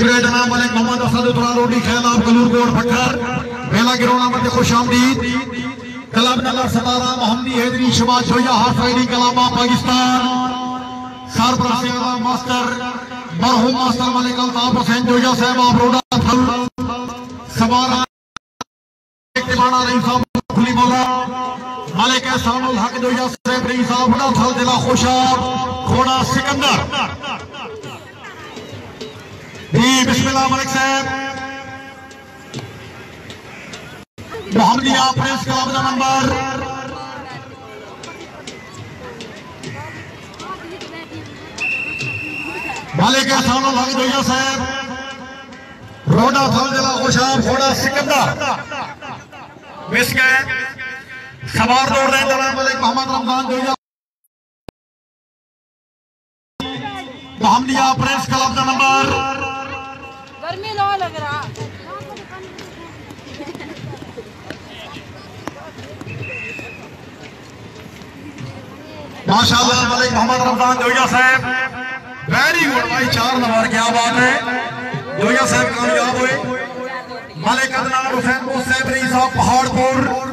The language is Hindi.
ब्रिगेड जनाब मलिक मोहम्मद असद उतरा रोटी खैलाब कलूरकोट पत्थर पहला गिरोना मत खुश आमदीद club number 17 Mohammadi Haidari Shabaz Joya half riding कलामा पाकिस्तान सरपरस्त मास्टर मरहूम मास्टर मलिक अल्ताफ हुसैन जोया साहब आप रोडा थल सवारा तिबाना रही साहब खुली बोला मलिक एहसानुल हक जोया साहब रही साहब रोडा थल जिला खुशाब घोड़ा सिकंदर जी बिस्मिल्लाह मलिक साहब मोहम्मदिया प्रेस क्लब का नंबर मलिक एहसानुल हक जोया साहब रोडा थल जिला खुशाब घोड़ा सिकंदर मिस गए सवार दौड़ रहे जनाब मलिक मोहम्मद रमजान जोया मोहम्मदिया प्रेस क्लब का नंबर गर्मी लो लग रहा माशाअल्लाह मलिक मोहम्मद रमजान जोया साहब वेरी गुड भाई 4 नंबर क्या बात है जोया साहब कामयाब हुए मलिक अदनान हुसैन साहब रही साहब पहाड़पुर